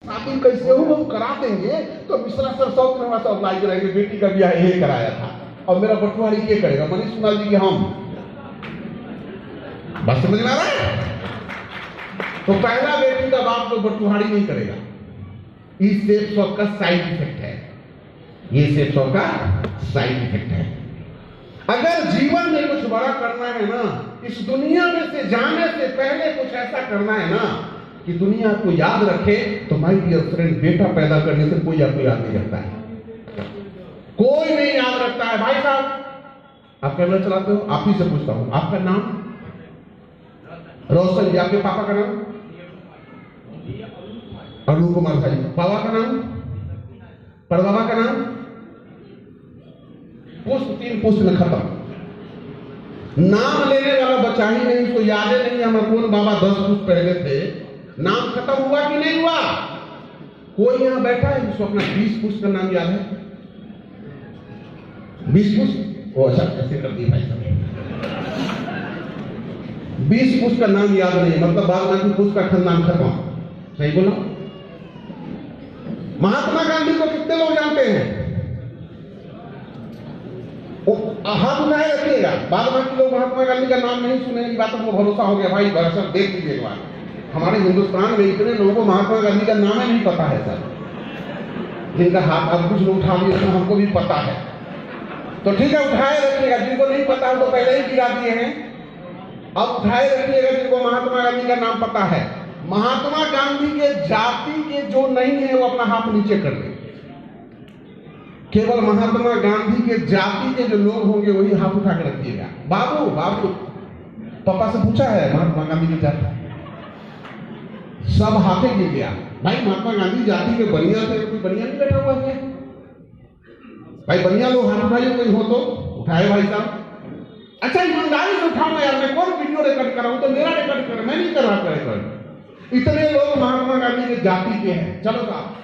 शादी कैसे हो हम करा देंगे, तो मिश्रा सर 100 किलोमीटर से अप्लाई करेंगे, बेटी का ब्याह ये कराया था और मेरा बटुआरी ये करेगा, मनीष कुमार जी की हम बस समझ में आ रहा है। तो पहला बेटी का बाप तो बटुहारी नहीं करेगा। इस सेप शॉप का साइड इफेक्ट है, ये सेप शॉप का साइड इफेक्ट है। अगर जीवन में कुछ बड़ा करना है ना, इस दुनिया में से जाने से पहले कुछ ऐसा करना है ना कि दुनिया को याद रखे, तो माय डियर फ्रेंड, बेटा पैदा करने से कोई आपको याद नहीं रखता है, कोई नहीं याद रखता है। भाई साहब आप कैमरा चलाते हो, आप ही से पूछता हूं, आपका नाम? रोशन जी। आपके पापा का नाम? अरुण कुमार भाई। बाबा का नाम? परबाबा का नाम? पुष्प 3 पुष्प में खत्म। नाम लेने वाला बचा ही नहीं, उसको याद ही नहीं हमारे कौन बाबा 10 पुष्प पहले थे। नाम खत्म हुआ कि नहीं हुआ? कोई यहां बैठा है जिसको अपना 20 पुष्प का नाम याद है? 20 पुष्प? ओ अच्छा, ऐसे कर दिए भाई साहब। 20 पुष्प का नाम याद नहीं, मतलब बागमती पुष्प का नाम खत्म। सही बोला? महात्मा गांधी को कितने लोग जानते हैं? हाथ उठाए रखिएगा। बागमती लोग महात्मा गांधी का नाम नहीं सुने की बात को भरोसा हो गया भाई, दरअसल देख लीजिए एक बार, हमारे हिंदुस्तान में इतने लोगों को महात्मा गांधी का नाम ही नहीं पता है सर, जिनका हाथ अब कुछ लोग उठा दिए, तो हमको भी पता है। तो ठीक है, उठाए रखिएगा। जिनको नहीं पता है तो पहले ही गिरा दिए हैं, अब उठाए रखिएगा जिनको महात्मा गांधी का नाम पता है। महात्मा गांधी के जाति के जो नहीं है वो अपना हाथ नीचे कर दे। केवल महात्मा गांधी के जाति के जो लोग होंगे वही हाथ उठा के रखिएगा। बाबू बाबू पापा से पूछा है महात्मा गांधी की जाति? सब हाथे गिर गया। भाई महात्मा गांधी जाति के बनिया थे, कोई बनिया नहीं बैठा हुआ है भाई? बनिया लोग हाथ उठाइए, कोई हो तो उठाए भाई साहब। अच्छा ईमानदारी से उठाओ यार, मैं कौन वीडियो रिकॉर्ड कर रहा हूं, तो मेरा रिकॉर्ड कर, मैं नहीं कर रहा रिकॉर्ड। इतने लोग महात्मा गांधी के जाति के हैं। चलो साहब,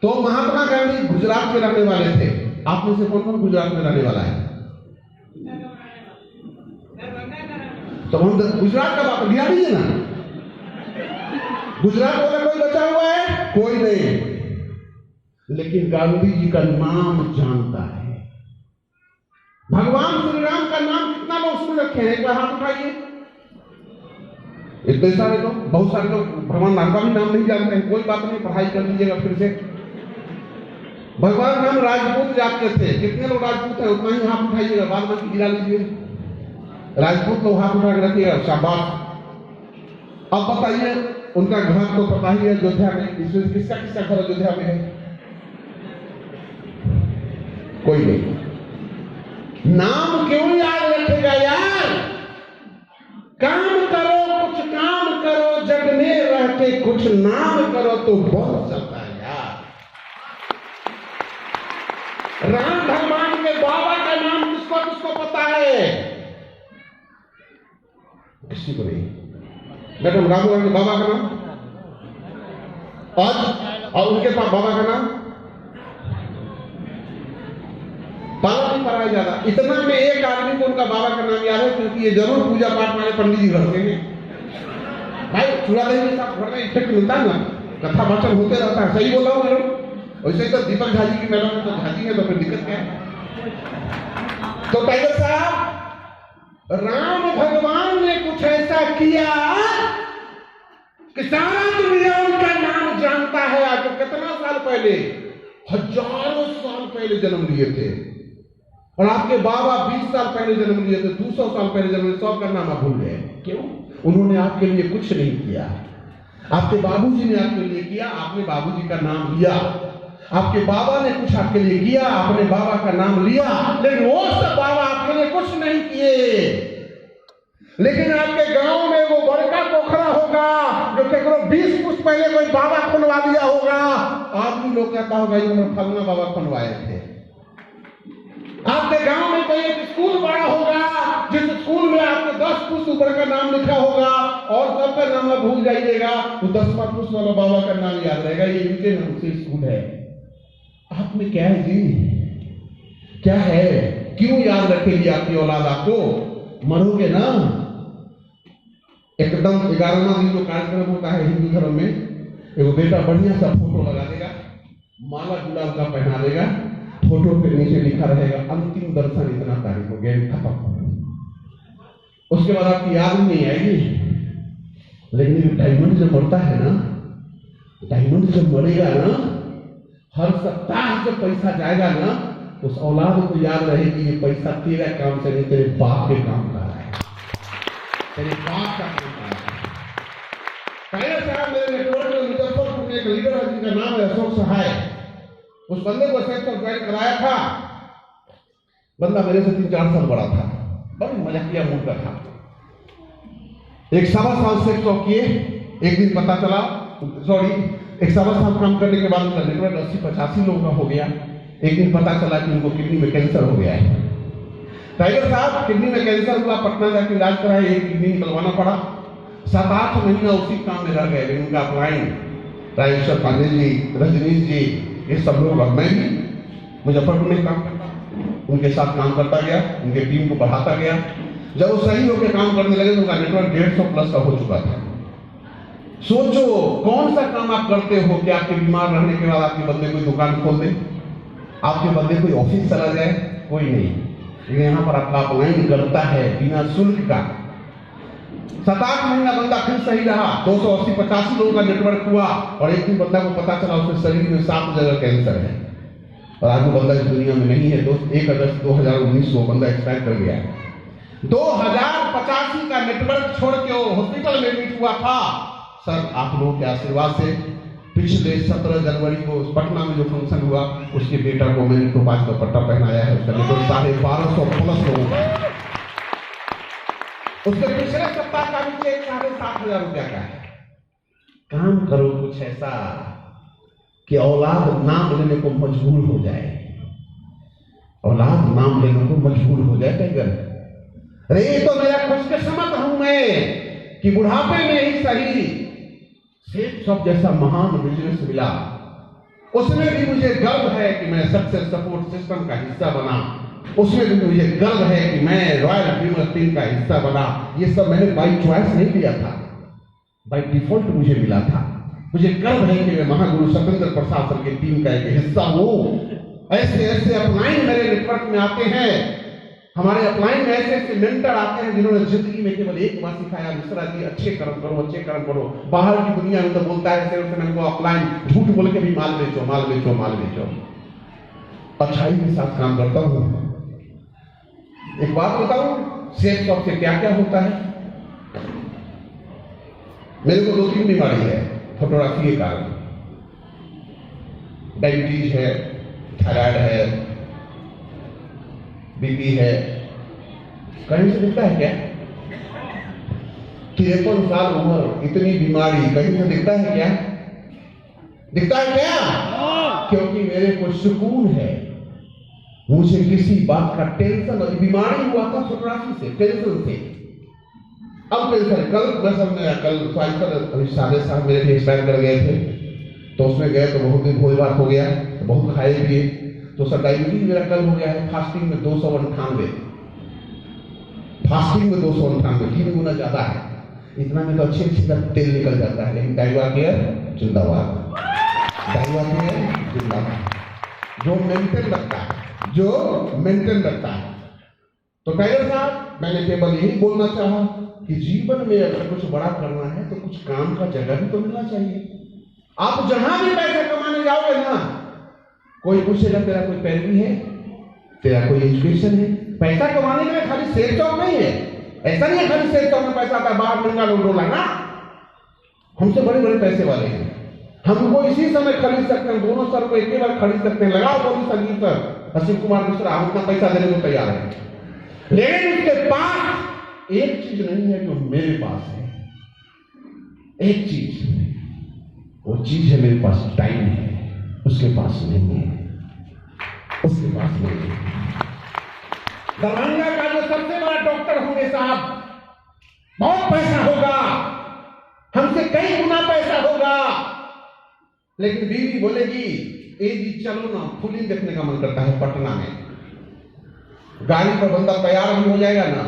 तो महात्मा गांधी गुजरात में रहने वाले थे। आप में से कौन कौन गुजरात में रहने वाला है? तो हम गुजरात का बात बिहारी है ना, गुजरात वाला कोई बचा हुआ है? कोई नहीं। लेकिन गांधी जी का नाम जानता है। भगवान श्री राम का नाम कितना लोग सुन रखे हैं? एक बार हाथ उठाइए। इतने सारे लोग, बहुत सारे लोग भगवान राम का भी नाम नहीं जानते हैं। कोई बात नहीं, पढ़ाई कर लीजिएगा फिर से। भगवान राम राजपूत जात के थे। कितने लोग राजपूत हैं उतना ही हाथ उठाइएगा, बाद में गिरा लीजिए। राजपूत लोग हाथ उठा के रखिएगा, शाबाश। अब बताइए, उनका घर तो पता ही है अयोध्या में। इसमें किसका किसका घर अयोध्या में है? कोई नहीं। नाम क्यों याद रखेगा यार? काम करो, कुछ काम करो, जग में रह के कुछ नाम करो तो बहुत चलता है यार। राम भगवान के बाबा का नाम किसको किसको पता है? किसी को नहीं। मैडम राम भगवान के बाबा का नाम और उनके पास बाबा का नाम पाला नहीं पढ़ाया जाता। इतना में एक आदमी को उनका बाबा का नाम याद है, क्योंकि ये जरूर पूजा पाठ वाले पंडित जी रहते हैं भाई। चूड़ा दही के साथ घर में इफेक्ट मिलता है ना, कथा वाचन होते रहता है। सही बोला हूं मैडम? वैसे ही तो दीपक झाजी की मैडम तो झाजी है, तो फिर दिक्कत क्या है? तो टाइगर साहब, राम भगवान ने कुछ ऐसा किया कि सारा दुनिया उनका नाम जानता है। आज कितना साल पहले, हजारों साल पहले जन्म लिए थे, और आपके बाबा 20 साल पहले जन्म लिए थे, 200 साल पहले जन्म लिए, सबका नाम आप भूल गए। क्यों? उन्होंने आपके लिए कुछ नहीं किया। आपके बाबूजी ने आपके लिए किया, आपने बाबूजी का नाम लिया। आपके बाबा ने कुछ आपके लिए किया, आपने बाबा का नाम लिया। लेकिन वो सब बाबा आपके लिए कुछ नहीं किए। लेकिन आपके गांव में वो बड़का पोखरा होगा जो केवल 20 पुष्प पहले कोई बाबा खुलवा दिया होगा। आदमी लोग कहता होगा ये फलना बाबा खुलवाए थे। आपके गांव में कोई एक स्कूल बड़ा होगा, जिस स्कूल में आपके 10 पुष्प ऊपर का नाम लिखा होगा, और सबका नाम आप भूल जाइएगा, तो 10वां पुष्प वाला बाबा का नाम याद रहेगा, ये इनके नाम से स्कूल है। आप में क्या है जी? क्या है? क्यों याद रखेगी आपकी औलाद आपको? मरोगे ना। एकदम 11वां दिन जो कार्यक्रम होता है हिंदू धर्म में, एगो बेटा बढ़िया सा फोटो लगा देगा, माला गुलाब का पहना देगा, फोटो पे नीचे लिखा रहेगा अंतिम दर्शन इतना तारीख हो गया, खत्म। उसके बाद आपकी याद नहीं आएगी। लेकिन डायमंड जब मरता है ना, डायमंड जब मरेगा ना, हर सप्ताह जब पैसा जाएगा ना, उस औलाद को याद रहेगी ये पैसा तेरा काम से नहीं, तेरे बाप के काम का है, तेरे बाप का काम का है। पहले साहब मेरे नेटवर्क में मुजफ्फरपुर में एक लीडर है जिनका नाम है अशोक सहाय। उस बंदे को सेक्स ऑफ ज्वाइन कराया था। बंदा मेरे से 3-4 साल बड़ा था, बड़ी मजाकिया मूड का था। एक 1.25 साल सेक्स ऑफ किए, एक दिन पता चला, एक 1.25 साल काम करने के बाद उनका नेटवर्क 80-85 लोगों का हो गया। एक दिन पता चला कि उनको किडनी में कैंसर हो गया है। टाइगर साहब किडनी में कैंसर हुआ, पटना जाकर इलाज कराया, एक किडनी निकलवाना पड़ा। 7-8 महीना उसी काम में रह गए। उनका अपलाइन राजेश्वर पांडे जी, रजनीश जी, ये सब लोग, और मैं भी मुजफ्फरपुर में काम करता, उनके साथ काम करता गया, उनके टीम को बढ़ाता गया। जब वो सही होकर काम करने लगे तो उनका नेटवर्क 150 प्लस का हो चुका था। सोचो कौन सा काम आप करते हो कि आपके बीमार रहने के बाद आपके बंदे कोई दुकान खोल दे, आपके बंदे कोई ऑफिस चला जाए, कोई नहीं। लेकिन यहाँ पर आपका अपलाइन करता है बिना शुल्क का। 7-8 महीना बंदा फिर सही रहा, 280-85 लोगों का नेटवर्क हुआ, और एक दिन बंदा को पता चला उसके शरीर में 7 जगह कैंसर है, और आज वो बंदा इस दुनिया में नहीं है। दोस्त 1 अगस्त 2019 को बंदा एक्सपायर कर गया है। 2085 का नेटवर्क छोड़ के वो हॉस्पिटल में एडमिट हुआ था। सर आप लोगों के आशीर्वाद से पिछले 17 जनवरी को पटना में जो फंक्शन हुआ, उसके बेटा को मैंने टोपाज का पट्टा पहनाया है। उसका नेटवर्क 1250 प्लस लोगों का। उसके पिछले सप्ताह का भी चेक 7,500 रुपया का है। काम करो कुछ ऐसा कि औलाद नाम लेने को मजबूर हो जाए, औलाद नाम लेने को मजबूर हो जाए। टाइगर, अरे ये तो मेरा खुशकिस्मत हूं मैं कि बुढ़ापे में ही सही सेठ सब जैसा महान बिजनेस मिला। उसमें भी मुझे गर्व है कि मैं सक्सेस सपोर्ट सिस्टम का हिस्सा बना। उसमें भी मुझे गर्व है कि मैं रॉयल ड्रीमर टीम का हिस्सा बना। ये सब मैंने बाई चॉइस नहीं लिया था, बाई डिफॉल्ट मुझे मिला था। मुझे गर्व है कि मैं महागुरु सतेंद्र प्रसाद सर की टीम का एक हिस्सा हूं। ऐसे ऐसे अपलाइन मेरे नेटवर्क में आते हैं। हमारे अपलाइन में ऐसे ऐसे मेंटर आते हैं जिन्होंने जिंदगी में केवल एक बार सिखाया, मिश्रा जी अच्छे कर्म करो, अच्छे कर्म करो। बाहर की दुनिया में तो बोलता है सेल्समैन को अपलाइन झूठ बोल के भी माल बेचो, माल बेचो, माल बेचो। अच्छाई के साथ काम करता हूं। एक बात बताऊं, सेक्स ऑफ से क्या क्या होता है। मेरे को 2-3 बीमारी है फोटोग्राफी के कारण। डायबिटीज है, थायराइड है, बीपी है। कहीं से दिखता है क्या? 53 साल उम्र, इतनी बीमारी कहीं से दिखता है क्या? दिखता है क्या? क्योंकि मेरे को सुकून है, मुझे किसी बात का टेंशन नहीं। बीमारी हुआ था फोटोग्राफी से, टेंशन से। अब टेंशन कल अभी सादे साहब मेरे भी एक्सपायर कर गए थे, तो उसमें गए तो बहुत दिन भोज भात हो गया, तो बहुत खाए पिए, तो सर डायबिटीज मेरा कल हो गया है। फास्टिंग में 298, फास्टिंग में 298, 3 गुना ज्यादा है। इतना में तो अच्छे तेल निकल जाता है। लेकिन डाइवा केयर जिंदाबाद, डाइवा केयर जिंदाबाद, जो मेंटेन रखता है, जो मेंटेन रखता है। तो टाइगर साहब, मैंने केवल यही बोलना चाहा कि जीवन में अगर कुछ बड़ा करना है तो कुछ काम का जगह भी तो मिलना चाहिए। आप जहां भी पैसे कमाने जाओगे ना, कोई पूछेगा तेरा कोई पैरवी है, तेरा कोई एजुकेशन है। पैसा कमाने के लिए खाली सेल टॉप नहीं है। ऐसा नहीं है खाली सेल टॉप में पैसा आता है, बाहर महंगा डोला ना। हमसे बड़े बड़े पैसे वाले हैं, हमको इसी समय खरीद सकते हैं, दोनों सर को एक ही बार खरीद सकते हैं। लगाओ बोली संगीत सर, असीम कुमार मिश्रा, हम उतना पैसा देने को तैयार है। लेकिन उसके पास एक चीज नहीं है जो मेरे पास है। एक चीज, वो चीज है मेरे पास, टाइम है। उसके पास नहीं है, उसके पास नहीं है। दरभंगा का जो सबसे बड़ा डॉक्टर होंगे साहब, बहुत पैसा होगा, हमसे कई गुना पैसा होगा। लेकिन बीवी बोलेगी ए जी चलो ना, फिल्म देखने का मन करता है पटना में। गाड़ी पर बंदा तैयार भी हो जाएगा ना,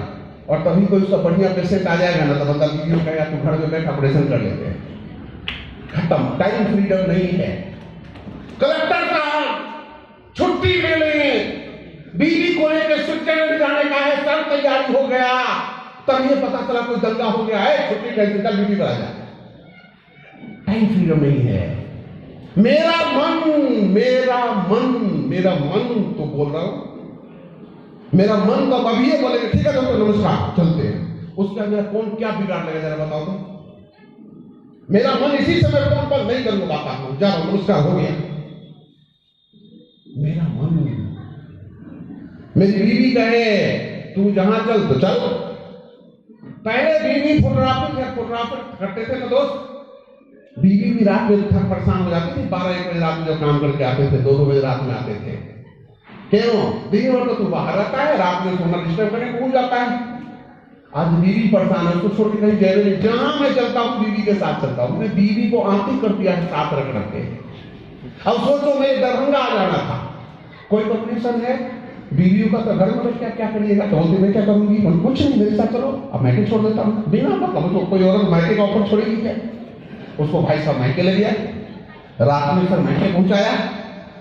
और तभी कोई उसका बढ़िया पेशेंट आ जाएगा ना, तो बंदा बीवी को कहेगा तू घर में बैठ ऑपरेशन कर लेते हैं। खत्म, टाइम फ्रीडम नहीं है। कलेक्टर साहब छुट्टी ले लें, बीवी को लेकर स्विट्जरलैंड जाने का है, सब तैयारी हो गया, तब ये पता चला कोई दंगा हो गया है, छुट्टी कैंसिल कर, ड्यूटी पर आ जा। टाइम फ्रीडम नहीं है। मेरा मन, मेरा मन, मेरा मन तो बोल रहा हूं, मेरा मन तो अभी ये बोलेगा ठीक है डॉक्टर नमस्कार चलते हैं, उसके अंदर कौन क्या बिगाड़ लेगा जरा बताओ तो। मेरा मन इसी समय फोन पर नहीं करूंगा बात आपको, जब नमस्कार हो गया। मेरा मन, मेरी बीवी कहे तू जहां चल तो चल। पहले बीवी फोटोग्राफर करते थे ना दोस्त, बीवी भी रात में थक परेशान हो जाती थी, 12-1 बजे रात में जब काम करके आते थे, 2-2 बजे रात में आते थे। क्यों? दिन भर तो तू बाहर रहता है, रात में सोना डिस्टर्ब करने भूल जाता है। आज बीवी परेशान है, उसको छोड़ के कहीं जाने नहीं, जहां मैं चलता हूं बीवी के साथ चलता हूं। मैंने बीवी को आंटी कर दिया है साथ रख रख के। अब सोचो मैं दरभंगा आ जाना था, कोई कंपटीशन है, बीवी का तो घर में क्या करिएगा, तो मैं क्या करूंगी, कुछ नहीं, मेरे साथ चलो, अब मैं छोड़ देता हूँ बिना मतलब तो कोई औरत मैके का ऑफर छोड़ेगी क्या। उसको भाई साहब मैके ले गया, रात में सर मैके पहुंचाया,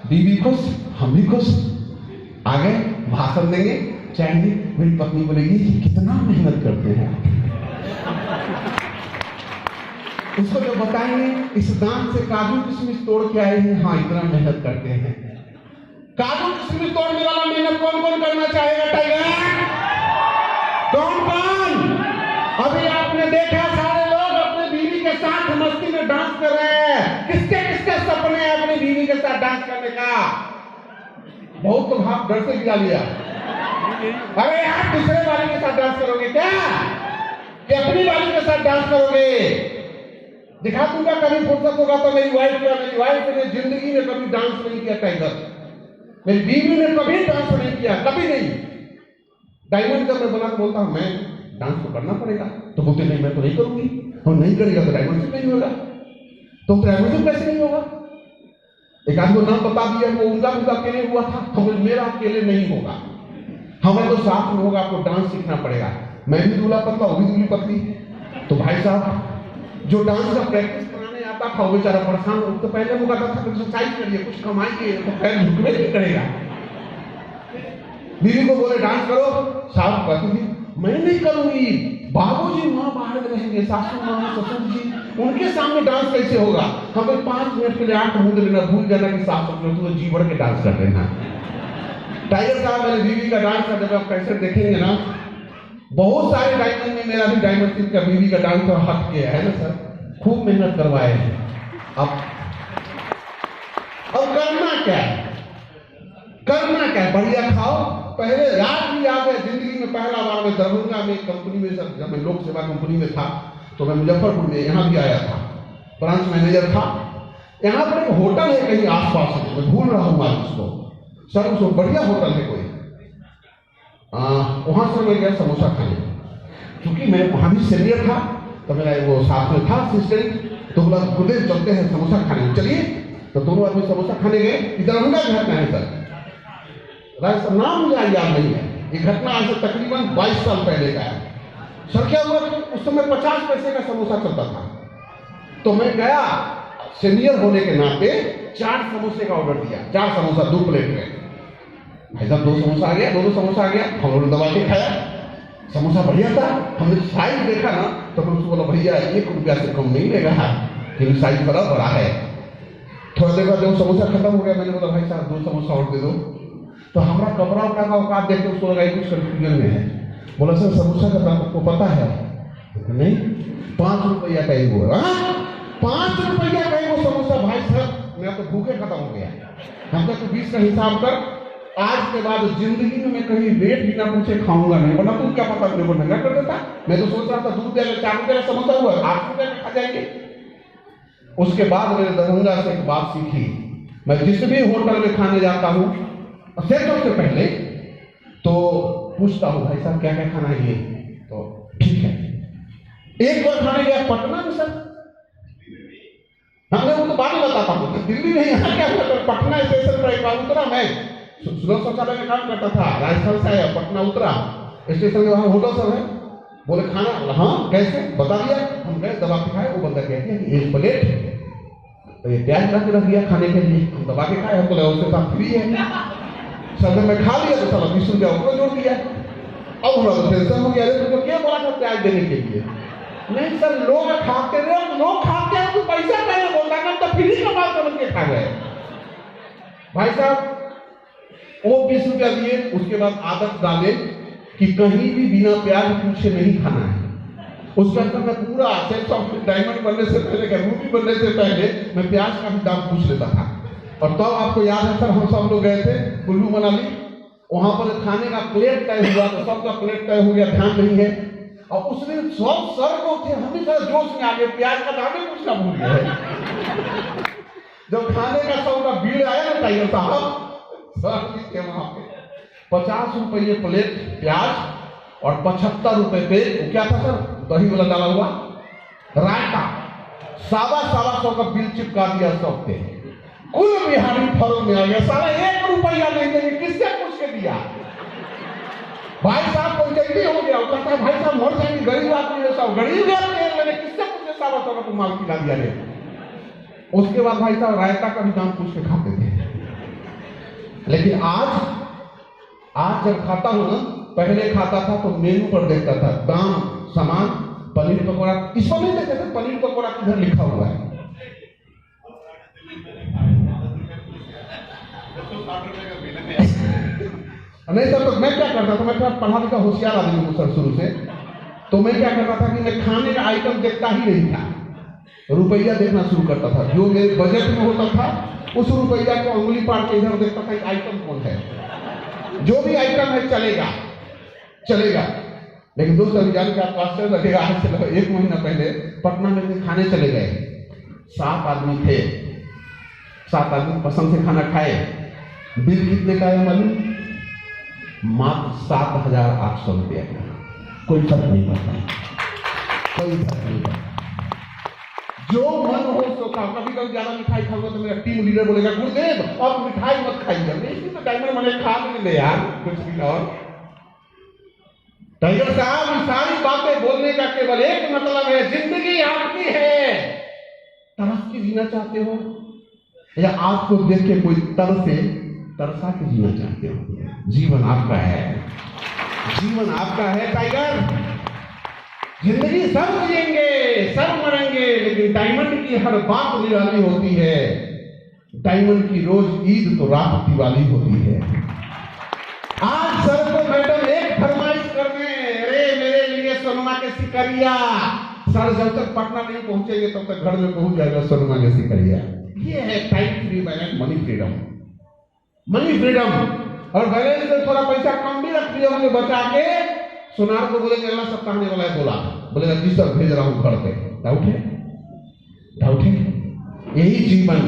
बीवी खुश, हम भी खुश, आगे भाषण देंगे, चाहेंगे, मेरी पत्नी बोलेगी कितना मेहनत करते हैं। उसको जो बताएंगे इस दांत से काजू किशमिश तोड़ के आए हैं, हाँ इतना मेहनत करते हैं। काजू किशमिश तोड़ने वाला मेहनत कौन कौन करना चाहेगा टाइगर? कौन कौन? अभी आपने देखा सारे लोग अपने बीवी के साथ मस्ती में डांस कर रहे हैं। किसके किसके सपने हैं अपनी बीवी के साथ डांस करने का? बहुत तो भाव डर से गिरा लिया। अरे यार दूसरे वाली के साथ डांस करोगे क्या, कि अपनी वाली के साथ डांस करोगे? दिखा दूंगा कभी फुर्सत होगा तो। मेरी वाइफ ने जिंदगी में कभी डांस नहीं किया टाइगर, मेरी बीवी ने कभी डांस नहीं किया, कभी नहीं। डायमंड जब मैं बना तो बोलता हूं मैं डांस तो करना पड़ेगा, तो बोलते नहीं मैं तो नहीं करूंगी, और नहीं करेगा तो डायमंड नहीं होगा। तो डायमंड कैसे नहीं होगा? एक आदमी को नाम बता दिया, वो उनका अकेले हुआ था, तो मेरा अकेले नहीं होगा, हमें तो साथ में होगा। आपको डांस सीखना पड़ेगा। मैं भी दूल्हा पतला, वो भी दूल्ही पतली, तो भाई साहब जो डांस का प्रैक्टिस कराने आता था वो बेचारा परेशान, तो पहले वो कहता था एक्सरसाइज करिए, कुछ कमाइए, तो पैर झुकवे नहीं करेगा। बीवी को बोले डांस करो, साहब कहती थी मैं नहीं करूंगी, बाबूजी माँ बाहर रहेंगे, सासू माँ ससुर जी, उनके सामने डांस कैसे होगा? हमें 5 मिनट के लिए आंख मूंद लेना, भूल जाना कि सास ससुर जी बढ़ के डांस कर देना। टाइगर साहब मेरे बीवी का डांस का जब आप कैसे देखेंगे ना, बहुत सारे डायमंड में मेरा भी डायमंड का बीवी का डांस तो हट गया है ना सर, खूब मेहनत करवाए हैं। अब करना क्या है? करना क्या है? बढ़िया खाओ। पहले याद भी याद है, जिंदगी में पहला बार मैं दरभंगा में कंपनी में, सर जब मैं लोक सेवा कंपनी में था तो मैं मुजफ्फरपुर में यहाँ भी आया था, ब्रांच मैनेजर था। यहाँ पर एक होटल है कहीं आसपास में, मैं भूल रहा हूँ आज उसको, सर उसको बढ़िया होटल है कोई, वहां से मैं गया समोसा खाने, क्योंकि मैं वहां भी सीनियर था, तो मेरा वो साथ में था असिस्टेंट, तो बोला गुरुदेव चलते हैं समोसा खाने, चलिए। तो दोनों आदमी समोसा खाने गए। दरभंगा की घटना है सर, राज नाम मुझे याद नहीं है, ये घटना आज से तकरीबन 22 साल पहले का है। सर क्या हुआ कि उस समय 50 पैसे का समोसा चलता था, तो मैं गया, सीनियर होने के नाते 4 समोसे का ऑर्डर दिया, 4 समोसा 2 प्लेट में। भाई साहब 2 समोसा आ गया, 2 समोसा आ गया, हम लोग दबा के खाया, समोसा बढ़िया था। हमने साइज देखा ना तो मैं उसको बोला भैया 1 रुपया से कम नहीं ले रहा, क्योंकि साइज बड़ा बड़ा है। थोड़ा देर बाद जब समोसा खत्म हो गया, मैंने बोला भाई साहब 2 समोसा और दे दो। तो हमारा कपड़ा उपड़ा का औकात देख के उसको लगा कुछ कंफ्यूजन में है। बोला सर समोसा का दाम आपको पता है? नहीं, 5 रुपया का ही वो, 5 रुपया का ही वो समोसा। भाई साहब मैं तो भूखे खत्म हो गया। हम तो 20 का हिसाब कर, आज के बाद जिंदगी में मैं कहीं रेट भी ना पूछे खाऊंगा नहीं, वरना तुम क्या पता मेरे को महंगा कर देता। मैं तो सोच रहा था दूध देगा 4 रुपये का समोसा हुआ 8 रुपये का खा जाएंगे। उसके बाद मैंने दरभंगा से एक बात सीखी, मैं जिस भी होटल में खाने जाता हूँ सेटों से पहले तो पूछता हूँ भाई साहब क्या क्या खाना है, तो ठीक है। एक बार खाने गया पटना में सर, हमने उनको बाद में बताता हूँ, दिल्ली में यहाँ क्या हुआ, पटना स्टेशन पर एक बार उतरा, मैं सुलभ शौचालय में काम करता था, राजस्थान से आया, पटना उतरा स्टेशन में, वहाँ होटल सब है, बोले खाना, हाँ कैसे बता दिया। हम गए दबा के खाए, वो बंदा कहते हैं कि 1 प्लेट तो ये प्याज ला के रख दिया खाने के लिए, हम दबा के खाए, हमको लगा उसके साथ फ्री है। सर मैं खा लिया तो साला 20 रुपया ऊपर जोड़ दिया। अब हमारा टेंशन हो गया, अरे तुमको क्या बोला था प्याज देने के लिए? नहीं सर, लोग खाते रहे, लोग खाते हैं तो पैसा नहीं बोलता ना, तो फ्री का बात समझ के खा गए। भाई साहब वो 20 रुपया दिए, उसके बाद आदत डाले कि कहीं भी बिना प्याज पूछे नहीं खाना है। उसके अंदर मैं पूरा सेल्स ऑफ डायमंड बनने से पहले, रूबी बनने से पहले मैं प्याज का भी दाम पूछ लेता था। और तब आपको याद है सर, हम सब लोग गए थे कुल्लू मनाली, वहां पर खाने का प्लेट तय हुआ, तो सबका प्लेट तय हो गया, ध्यान नहीं है। और उस दिन सब सर को थे, हम भी सर जोश में आ गए, प्याज का दाम ही पूछना भूल गए। जब खाने का सबका बिल आया ना टाइगर साहब, सर के वहां पे 50 रुपये प्लेट प्याज और 75 रुपए पे क्या था सर, दही वाला डाला हुआ रायता, 125 का बिल चिपका दिया सबके। कुल बिहारी फल में आ गया, साला 1 रुपया नहीं देंगे, किससे पूछ के दिया? भाई साहब पंचायती हो गया, कहता है भाई साहब मर जाएंगे, गरीब आदमी है, सब गरीब आदमी, मैंने किससे पूछे 125 का माल खिला दिया रे। उसके बाद भाई साहब रायता का भी दाम पूछ के खाते थे। लेकिन आज जब खाता हूं ना, पहले खाता था तो मेनू पर देखता था दाम, सामान, पनीर पकौड़ा, इसको नहीं देखते थे पनीर पकौड़ा किधर लिखा हुआ है। नहीं सर, तो मैं क्या करता था, मैं पढ़ा लिखा होशियार आदमी हूँ सर शुरू से, तो मैं क्या करता था कि मैं खाने का आइटम देखता ही नहीं था, रुपया देखना शुरू करता था। जो मेरे बजट में होता था उस रुपया को उंगली पार के इधर देखता था कि आइटम कौन है, जो भी आइटम है चलेगा चलेगा। लेकिन दोस्तों अभी जान के आपको आश्चर्य लगेगा, आज से लगभग 1 महीना पहले पटना में खाने चले गए, 7 आदमी थे, 7 आदमी पसंद से खाना खाए। बिल कितने का है मालूम? मात्र 7,800 रुपया का। कोई फर्क नहीं पड़ता, कोई फर्क नहीं पड़ता, जो मन हो सो खाओ। कभी कभी ज्यादा मिठाई खाऊंगा तो मेरा टीम लीडर बोलेगा गुरुदेव अब मिठाई मत खाइए, नहीं तो डायमंड मैंने खा भी ले यार कुछ भी। और टाइगर साहब सारी बातें बोलने का केवल एक मतलब है, जिंदगी आपकी है, तरस के जीना चाहते हो या आपको देख के कोई तरसा के जीना चाहते हो? जीवन आपका है, जीवन आपका है टाइगर। जिंदगी सब जिएंगे, सब मरेंगे, लेकिन डायमंड की हर बात निराली होती है। डायमंड की रोज ईद तो रात दिवाली होती है। आज सर को मैडम एक फरमाइश कर दें, अरे मेरे लिए सोनमा के सिकरिया। सर जब तक पटना नहीं पहुंचेंगे तब तक घर में पहुंच जाएगा सोनमा के सिकरिया। ये है time free balance, money freedom, money freedom. और बैलेंस में थोड़ा पैसा कम भी रख दिया हमने बचा के, सुनार को बोलेंगे अगला सप्ताह आने वाला है, बोलेगा जी सर भेज रहा हूं घर पे। डाउट है? डाउट है? यही जीवन,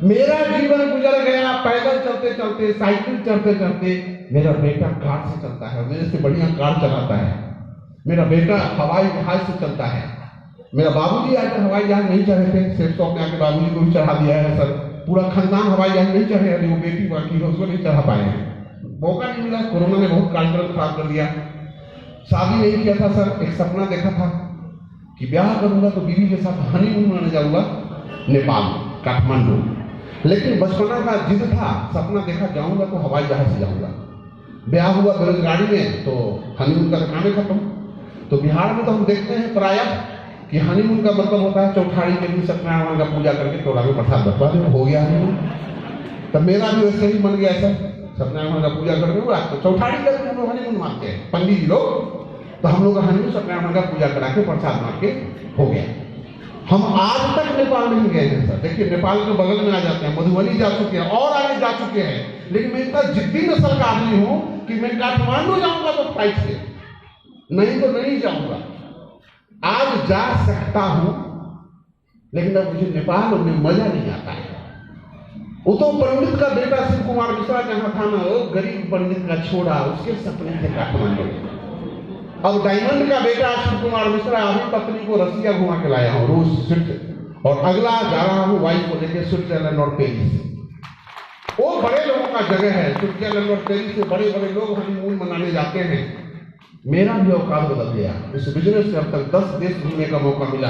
मेरा जीवन गुजर गया पैदल चलते चलते, साइकिल चलते चलते। मेरा बेटा कार से चलता है, मेरे से बढ़िया कार चलाता है। मेरा बेटा हवाई जहाज से चलता है। मेरा बाबूजी आज तक हवाई जहाज नहीं चढ़े थे, सेठ शॉप में आके बाबूजी को भी चढ़ा दिया है सर। पूरा खानदान हवाई जहाज नहीं चढ़े, अभी वो बेटी बाकी है उसको नहीं चढ़ा पाए हैं, मौका नहीं मिला। कोरोना ने बहुत कार्यक्रम खराब कर दिया। शादी नहीं किया था सर, एक सपना देखा था कि ब्याह करूंगा तो बीवी के साथ हनीमून मनाने जाऊंगा नेपाल, काठमांडू। लेकिन बचपना का जिद था, सपना देखा जाऊंगा तो हवाई जहाज से जाऊंगा। ब्याह हुआ बेरोजगारी में तो हनीमून का काम खत्म। तो बिहार में तो हम देखते हैं प्रायः कि हनीमून का मतलब होता है चौठारी के दिन सत्यनारायण का पूजा करके टोला में प्रसाद बंटवा दे, हो गया हनीमून। तब मेरा भी वैसे ही मन गया सर, सत्यनारायण का पूजा करके हुआ तो चौठारी का दिन हम लोग हनीमून मानते हैं, पंडित जी लोग। तो हम लोग का हनीमून सत्यनारायण का पूजा करा के प्रसाद मार के हो गया। हम आज तक नेपाल नहीं गए हैं सर। देखिए नेपाल के बगल में आ जाते हैं, मधुबनी जा चुके हैं और आगे जा चुके हैं। लेकिन मैं इतना जिद्दी नस्ल का आदमी हूं कि मैं काठमांडू जाऊंगा तो फ्लाइट से, नहीं तो नहीं जाऊंगा। आज जा सकता हूं लेकिन अब मुझे नेपाल में मजा नहीं आता है। वो तो पंडित का बेटा शिव कुमार मिश्रा जहां था ना, वो गरीब पंडित का छोड़ा, उसके सपने थे काठमांडू। अब डायमंड का बेटा शिव कुमार मिश्रा अभी पत्नी को रसिया घुमा के लाया हूं, रूस, स्विट्जरलैंड, और अगला जा रहा हूं वाइफ को लेकर स्विट्जरलैंड और पेरिस। वो बड़े लोगों का जगह है, स्विट्जरलैंड और पेरिस से बड़े बड़े लोग हनीमून मनाने जाते हैं। मेरा भी औकात बदल गया। इस बिजनेस से अब तक 10 देश घूमने का मौका मिला।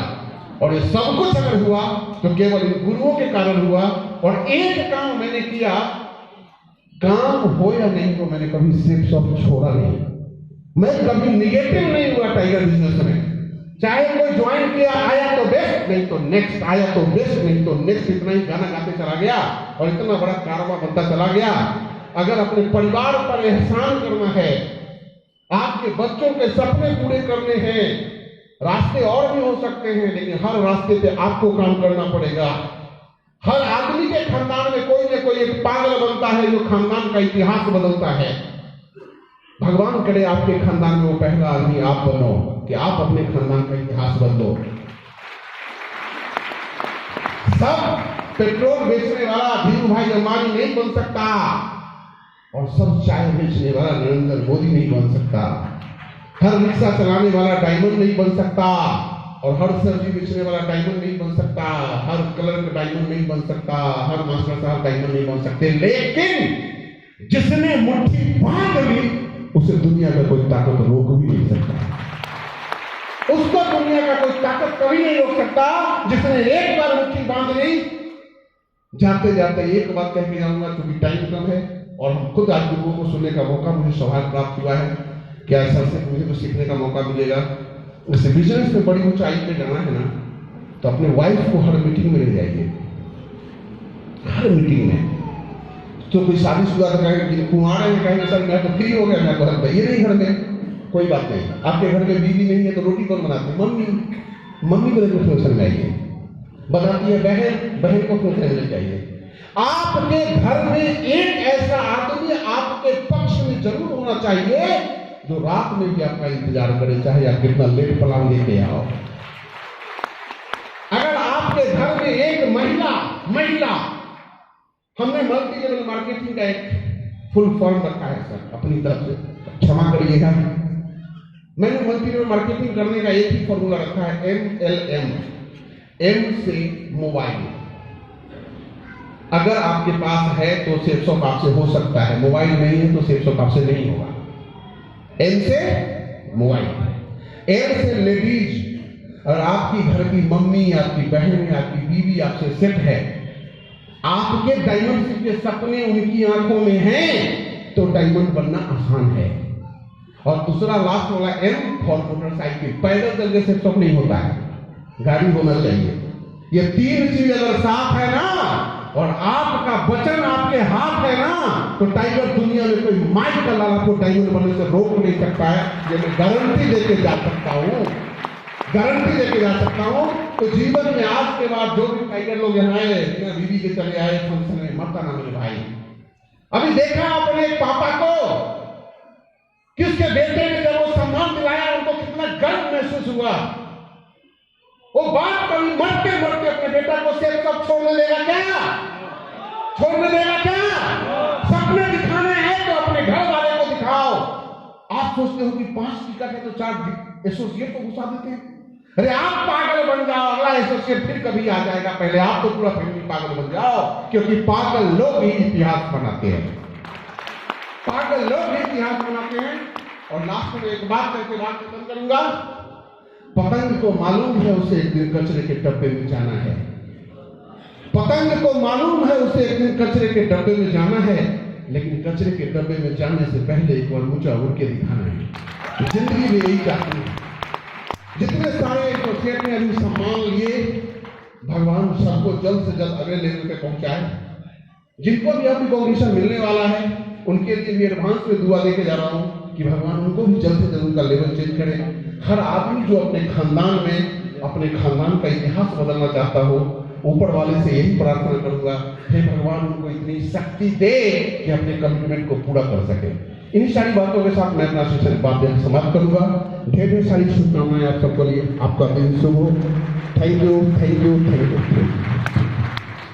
और ये सब कुछ अगर हुआ तो केवल इन गुरुओं के कारण हुआ। और एक काम मैंने किया, काम हो या नहीं हो, मैंने कभी सिर्फ सब छोड़ा नहीं। मैं कभी निगेटिव नहीं हुआ टाइगर बिजनेस में। चाहे कोई ज्वाइन किया, आया तो बेस्ट, नहीं तो नेक्स्ट, आया तो बेस्ट, नहीं तो नेक्स्ट। इतना ही गाना गाते चला गया और इतना बड़ा कारवां बनता चला गया। अगर अपने परिवार पर एहसान करना है, आपके बच्चों के सपने पूरे करने हैं, रास्ते और भी हो सकते हैं, लेकिन हर रास्ते पे आपको काम करना पड़ेगा। हर आदमी के खानदान में कोई न कोई एक पागल बनता है जो खानदान का इतिहास बदलता है। भगवान करे आपके खानदान में वो पहला आदमी आप बनो कि आप अपने खानदान का इतिहास बदलो। सब पेट्रोल बेचने वाला धीरू भाई अंबानी नहीं बन सकता और सब चाय बेचने वाला नरेंद्र मोदी नहीं बन सकता। हर रिक्शा चलाने वाला डायमंड नहीं बन सकता और हर सब्जी बेचने वाला डायमंड नहीं बन सकता। हर कलर का डायमंड नहीं बन सकता, हर मास्टर साहब डायमंड नहीं बन सकते। लेकिन जिसने मुट्ठी बांध ली उसे दुनिया का कोई ताकत रोक भी नहीं सकता। उसको दुनिया का कोई ताकत कभी नहीं रोक सकता। जिसने एक बार मुट्ठी बांध ली, जाते जाते एक बात कह के जाऊंगा क्योंकि टाइम कम है और हम खुद आज लोगों को सुनने का मौका मुझे सौभाग्य प्राप्त हुआ है। क्या सर से मुझे तो सीखने का मौका मिलेगा। उससे बिजनेस में बड़ी ऊंचाई पे जाना है ना, तो अपने वाइफ को हर मीटिंग में ले जाइए, हर मीटिंग में। तो कोई शादीशुदा तो कहेंगे, कुमार है, कहेंगे सर मैं तो फ्री हो गया, मैं तो घर पे, ये नहीं घर में कोई बात नहीं। आपके घर में बीवी नहीं है तो रोटी कौन बनाती है? मम्मी। मम्मी को लेकर फंक्शन में आइए। बनाती है बहन, बहन को फंक्शन में चाहिए। आपके घर में एक ऐसा आदमी आपके पक्ष में जरूर होना चाहिए जो रात में भी आपका इंतजार करे, चाहे आप कितना लेट पलांग लेके आओ। अगर आपके घर में एक महिला हमने मल्टी लेवल मार्केटिंग का एक फुल फॉर्म रखा है सर अपनी तरफ से, क्षमा करिएगा। मैंने मल्टी लेवल मार्केटिंग करने का एक ही फॉर्मूला रखा है, MLM। M से मोबाइल। अगर आपके पास है तो सेल्स शॉप आपसे हो सकता है, मोबाइल नहीं है तो सेल्स शॉप आपसे नहीं होगा। M से मोबाइल, L से लेडीज। और आपकी घर की मम्मी, आपकी बहन, आपकी बीवी आपसे सेट है, आपके डायमंड के सपने उनकी आंखों में हैं, तो डायमंड बनना आसान है। और दूसरा लास्ट वाला M फॉर मोटरसाइकिल। पैदल चलने से सब नहीं होता है, गाड़ी होना चाहिए। ये तीन चीज अगर साफ है ना और आपका वचन आपके हाथ है ना, तो टाइगर दुनिया में कोई माइक का लाला को डायमंड बनने से रोक नहीं सकता है। ये मैं गारंटी देके जा सकता हूँ, गारंटी देके जा सकता हूँ। तो जीवन में आज के बाद जो भी टाइगर लोग यहाँ आए, बिना बीवी के चले आए फंक्शन में, मरता ना मेरे भाई। अभी देखा अपने पापा को, किसके बेटे ने जब वो सम्मान दिलाया उनको कितना गर्व महसूस हुआ। वो बाप कभी मरते मरते अपने बेटा को सेल्स शॉप छोड़ने देगा क्या? छोड़ने देगा क्या? सपने दिखाने हैं तो अपने घर वाले को दिखाओ। आप सोचते हो कि 5 टिकट है तो 4 एसोसिएट को घुसा देते हैं। अरे आप पागल बन जाओ, अगला एसोसिएट फिर कभी आ जाएगा। पहले आप तो पूरा फैमिली पागल बन जाओ, क्योंकि पागल लोग ही इतिहास बनाते हैं। पागल लोग ही इतिहास बनाते हैं। और लास्ट में एक बात करके बात खत्म करूंगा। पतंग को मालूम है उसे एक दिन कचरे के डब्बे में जाना है। पतंग को मालूम है उसे एक दिन कचरे के डब्बे में जाना है, लेकिन कचरे के डब्बे में जाने से पहले एक बार ऊंचा उड़ के दिखाना है। जिंदगी में यही चाहते हैं। जितने सारे एसोसिएट ने अभी सम्मान लिए, भगवान सबको जल्द से जल्द अगले लेवल पे पहुंचाए। जिनको भी अभी कॉम्पिटिशन मिलने वाला है, उनके लिए भी एडवांस में दुआ देके जा रहा हूँ कि भगवान उनको भी जल्द से जल्द उनका लेवल चेंज करे। हर आदमी जो अपने खानदान में अपने खानदान का इतिहास बदलना चाहता हो, ऊपर वाले से यही प्रार्थना करूंगा, हे भगवान उनको इतनी शक्ति दे कि अपने कमिटमेंट को पूरा कर सके। इन्हीं सारी बातों के साथ मैं अपना सेशन बात समाप्त करूंगा। ढेर ढेर सारी शुभकामनाएं आप सबको लिए। आपका दिन शुभ हो। Thank you, thank you, thank you.